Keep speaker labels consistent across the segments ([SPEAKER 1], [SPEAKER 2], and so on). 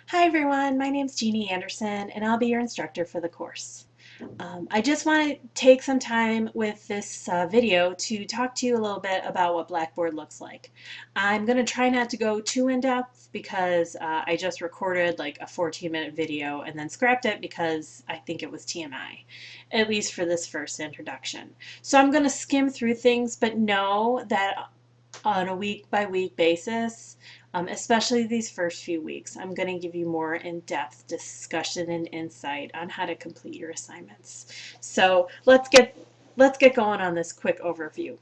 [SPEAKER 1] Hi everyone, my name's Jeannie Anderson and I'll be your instructor for the course. I just want to take some time with this video to talk to you a little bit about what Blackboard looks like. I'm going to try not to go too in-depth because I just recorded like a 14-minute video and then scrapped it because I think it was TMI, at least for this first introduction. So I'm going to skim through things, but know that on a week-by-week basis, especially these first few weeks, I'm going to give you more in-depth discussion and insight on how to complete your assignments. So let's get going on this quick overview.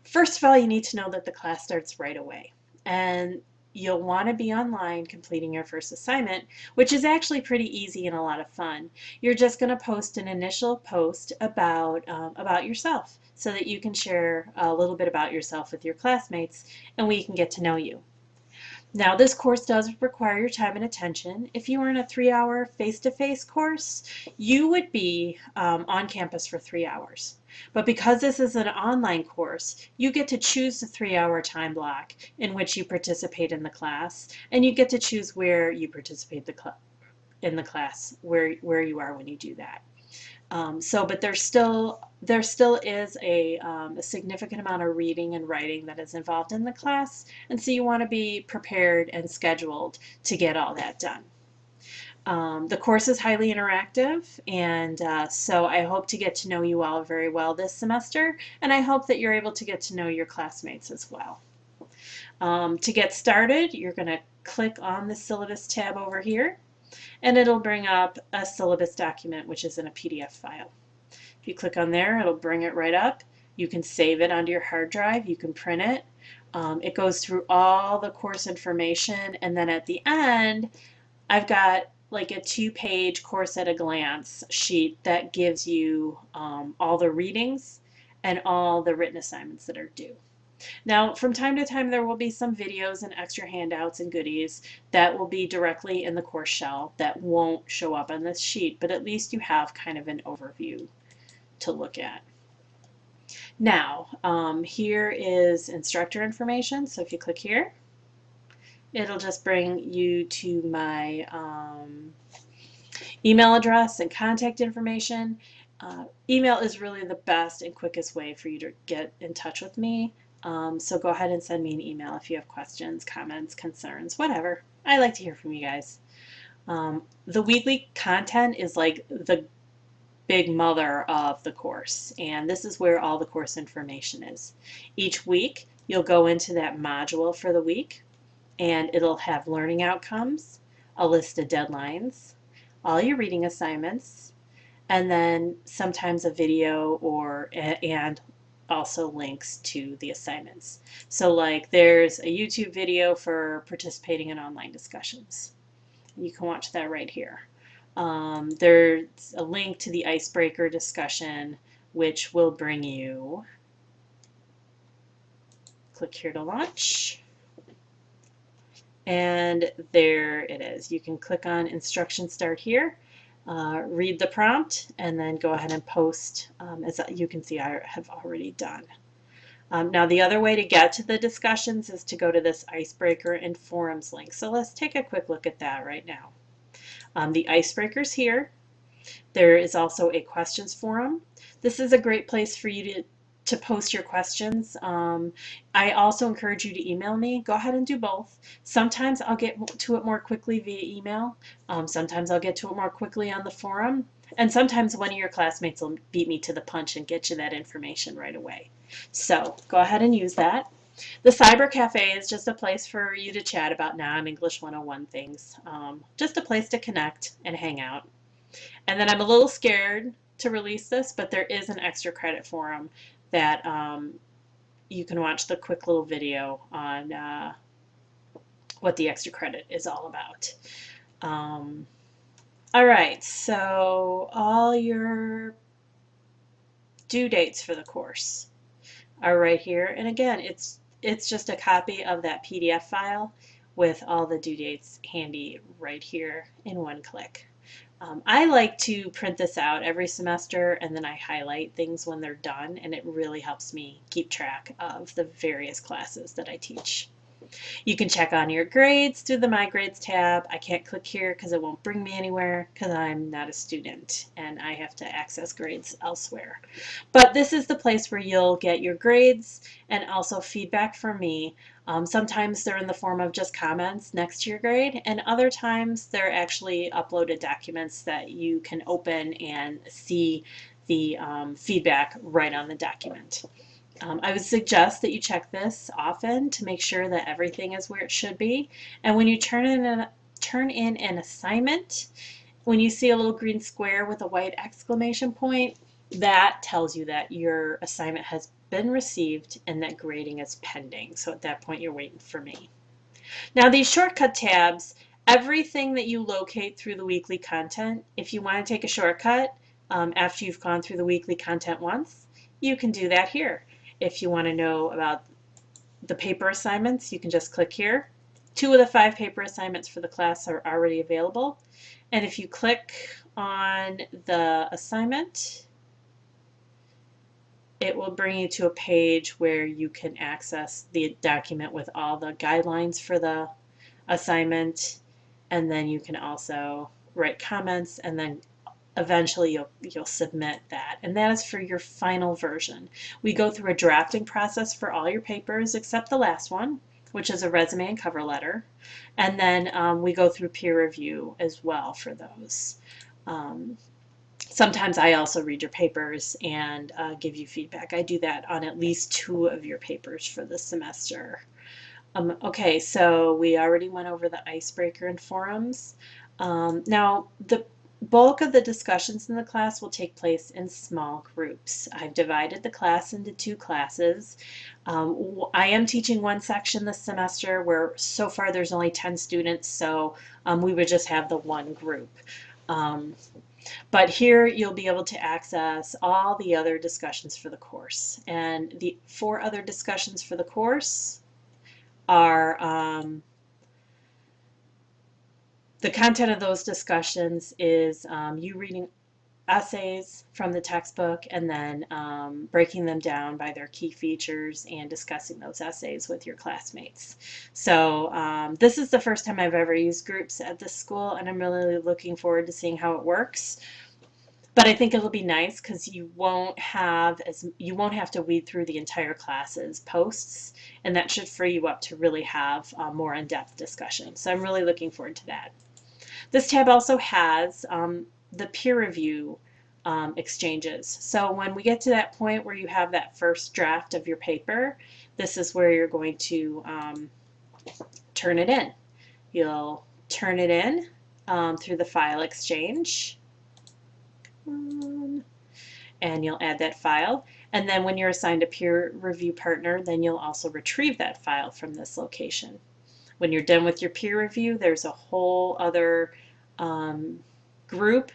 [SPEAKER 1] First of all, you need to know that the class starts right away, and you'll want to be online completing your first assignment, which is actually pretty easy and a lot of fun. You're just going to post an initial post about yourself so that you can share a little bit about yourself with your classmates and we can get to know you. Now, this course does require your time and attention. If you were in a 3-hour face-to-face course, you would be on campus for 3 hours. But because this is an online course, you get to choose the 3-hour time block in which you participate in the class, and you get to choose where you participate in the class, where you are when you do that. But there still is a significant amount of reading and writing that is involved in the class, and so you want to be prepared and scheduled to get all that done. The course is highly interactive, and so I hope to get to know you all very well this semester, and I hope that you're able to get to know your classmates as well. To get started, you're going to click on the syllabus tab over here, and it'll bring up a syllabus document, which is in a PDF file. If you click on there, it'll bring it right up. You can save it onto your hard drive. You can print it. It goes through all the course information, and then at the end, I've got like a 2-page course at a glance sheet that gives you all the readings and all the written assignments that are due. Now, from time to time, there will be some videos and extra handouts and goodies that will be directly in the course shell that won't show up on this sheet, but at least you have kind of an overview to look at. Now, here is instructor information. So if you click here, it'll just bring you to my email address and contact information. Email is really the best and quickest way for you to get in touch with me. So go ahead and send me an email if you have questions, comments, concerns, whatever. I like to hear from you guys. The weekly content is like the big mother of the course, and this is where all the course information is. Each week, you'll go into that module for the week, and it'll have learning outcomes, a list of deadlines, all your reading assignments, and then sometimes a video and also links to the assignments. So like there's a YouTube video for participating in online discussions. You can watch that right here. There's a link to the icebreaker discussion, which will bring you, click here to launch, and there it is. You can click on instruction start here, read the prompt, and then go ahead and post, as you can see I have already done. Now the other way to get to the discussions is to go to this icebreaker and forums link. So let's take a quick look at that right now. The icebreaker's here. There is also a questions forum. This is a great place for you to post your questions. I also encourage you to email me. Go ahead and do both. Sometimes I'll get to it more quickly via email. Sometimes I'll get to it more quickly on the forum. And sometimes one of your classmates will beat me to the punch and get you that information right away. So go ahead and use that. The Cyber Cafe is just a place for you to chat about non-English 101 things. Just a place to connect and hang out. And then I'm a little scared to release this, but there is an extra credit forum that you can watch the quick little video on what the extra credit is all about. All right, so all your due dates for the course are right here. And again, it's just a copy of that PDF file with all the due dates handy right here in one click. I like to print this out every semester and then I highlight things when they're done, and it really helps me keep track of the various classes that I teach. You can check on your grades through the My Grades tab. I can't click here because it won't bring me anywhere because I'm not a student and I have to access grades elsewhere. But this is the place where you'll get your grades and also feedback from me. Sometimes they're in the form of just comments next to your grade, and other times they're actually uploaded documents that you can open and see the feedback right on the document. I would suggest that you check this often to make sure that everything is where it should be. And when you turn in an assignment, when you see a little green square with a white exclamation point, that tells you that your assignment has been received and that grading is pending. So at that point, you're waiting for me. Now these shortcut tabs, everything that you locate through the weekly content, if you want to take a shortcut after you've gone through the weekly content once, you can do that here. If you want to know about the paper assignments, you can just click here. 2 of the 5 paper assignments for the class are already available. And if you click on the assignment, it will bring you to a page where you can access the document with all the guidelines for the assignment, and then you can also write comments, and then eventually you'll submit that, and that is for your final version. We go through a drafting process for all your papers except the last one, which is a resume and cover letter, and then we go through peer review as well for those. Sometimes I also read your papers and give you feedback. I do that on at least 2 of your papers for the semester. Okay, so we already went over the icebreaker and forums. Now, the bulk of the discussions in the class will take place in small groups. I've divided the class into 2 classes. I am teaching one section this semester where so far there's only 10 students, so we would just have the one group. But here you'll be able to access all the other discussions for the course. And the 4 other discussions for the course are the content of those discussions is you reading essays from the textbook and then breaking them down by their key features and discussing those essays with your classmates. So this is the first time I've ever used groups at this school, and I'm really looking forward to seeing how it works. But I think it'll be nice because you won't have to weed through the entire class's posts, and that should free you up to really have more in-depth discussion. So I'm really looking forward to that. This tab also has the peer review exchanges. So when we get to that point where you have that first draft of your paper, this is where you're going to turn it in. You'll turn it in through the file exchange. And you'll add that file, and then when you're assigned a peer review partner, then you'll also retrieve that file from this location. When you're done with your peer review, there's a whole other group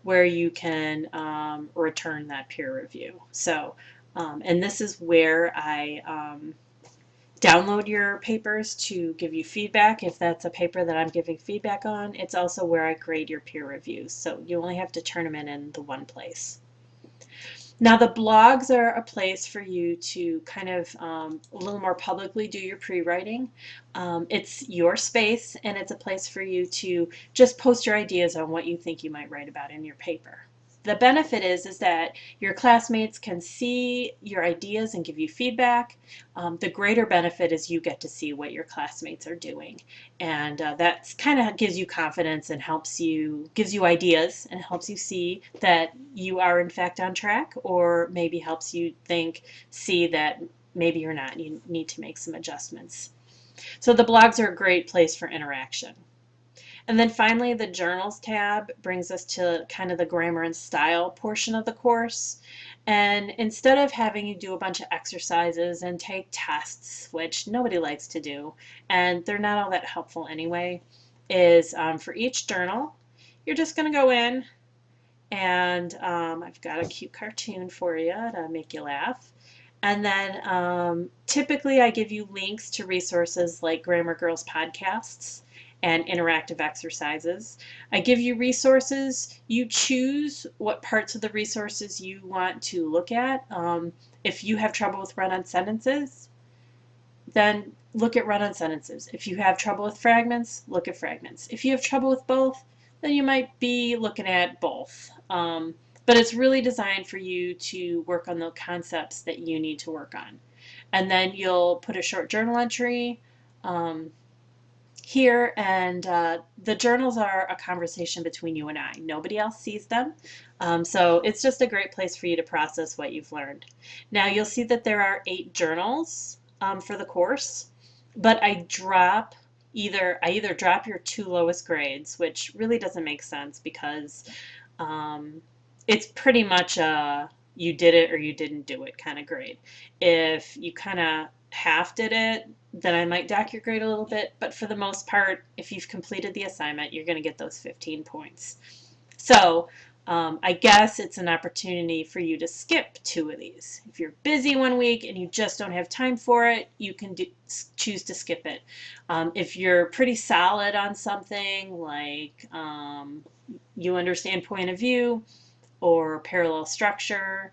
[SPEAKER 1] where you can return that peer review. So and this is where I download your papers to give you feedback if that's a paper that I'm giving feedback on. It's also where I grade your peer reviews, so you only have to turn them in the one place. Now the blogs are a place for you to kind of a little more publicly do your pre-writing. It's your space, and it's a place for you to just post your ideas on what you think you might write about in your paper. The benefit is that your classmates can see your ideas and give you feedback. The greater benefit is you get to see what your classmates are doing, and that kind of gives you confidence and gives you ideas and helps you see that you are in fact on track, or maybe helps you see that maybe you're not. You need to make some adjustments. So the blogs are a great place for interaction. And then finally, the Journals tab brings us to kind of the grammar and style portion of the course. And instead of having you do a bunch of exercises and take tests, which nobody likes to do, and they're not all that helpful anyway, is for each journal, you're just going to go in, and I've got a cute cartoon for you to make you laugh. And then typically I give you links to resources like Grammar Girls podcasts and interactive exercises. I give you resources. You choose what parts of the resources you want to look at. If you have trouble with run-on sentences, then look at run-on sentences. If you have trouble with fragments, look at fragments. If you have trouble with both, then you might be looking at both. But it's really designed for you to work on the concepts that you need to work on. And then you'll put a short journal entry um, here, and the journals are a conversation between you and I. Nobody else sees them, so it's just a great place for you to process what you've learned. Now you'll see that there are 8 journals for the course, but I either drop your 2 lowest grades, which really doesn't make sense because um, it's pretty much a you did it or you didn't do it kind of grade. If you kind of half did it, then I might dock your grade a little bit, but for the most part, if you've completed the assignment, you're going to get those 15 points. So I guess it's an opportunity for you to skip 2 of these. If you're busy one week and you just don't have time for it, you can choose to skip it. If you're pretty solid on something like you understand point of view or parallel structure,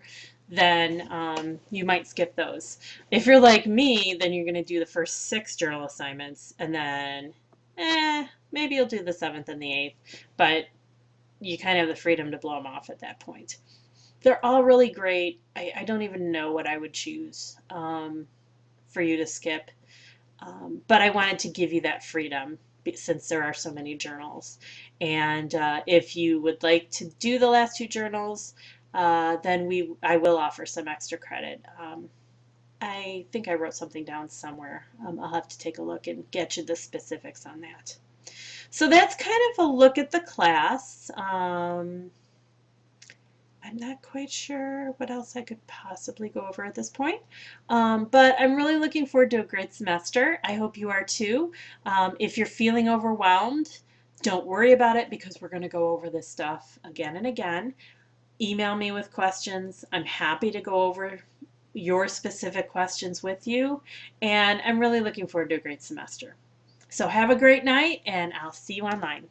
[SPEAKER 1] then you might skip those. If you're like me, then you're going to do the first 6 journal assignments, and then maybe you'll do the 7th and the 8th, but you kind of have the freedom to blow them off at that point. They're all really great. I don't even know what I would choose for you to skip, but I wanted to give you that freedom since there are so many journals. And if you would like to do the last 2 journals, then I will offer some extra credit. I think I wrote something down somewhere. I'll have to take a look and get you the specifics on that. So that's kind of a look at the class. I'm not quite sure what else I could possibly go over at this point, but I'm really looking forward to a great semester. I hope you are too. If you're feeling overwhelmed, don't worry about it because we're going to go over this stuff again and again. Email me with questions. I'm happy to go over your specific questions with you, and I'm really looking forward to a great semester. So have a great night, and I'll see you online.